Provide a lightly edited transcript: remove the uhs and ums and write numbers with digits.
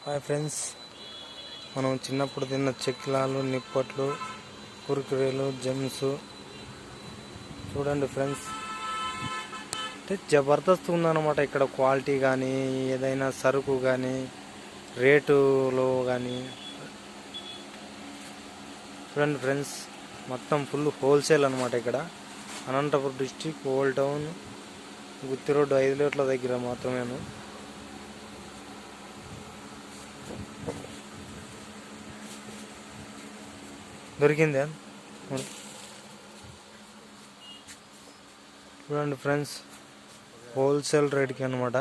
Hi friends, మనం చిన్నప్పుడు తిన్న చెక్కిలాలు, నిప్పట్లు, కురుకురేలు, జెమ్స్ చూడండి ఫ్రెండ్స్. అంటే జబర్దస్త్ ఉందన్నమాట. ఇక్కడ క్వాలిటీ కానీ, ఏదైనా సరుకు కానీ, రేటులో కానీ చూడండి ఫ్రెండ్స్. మొత్తం ఫుల్ హోల్సేల్ అనమాట. ఇక్కడ అనంతపురం డిస్టిక్, ఓల్డ్ టౌన్, గుత్తి రోడ్డు 5 లీటర్ల దగ్గర మాత్రమేను. దొరికిందా? చూడండి ఫ్రెండ్స్, హోల్సేల్ రేట్కి అనమాట.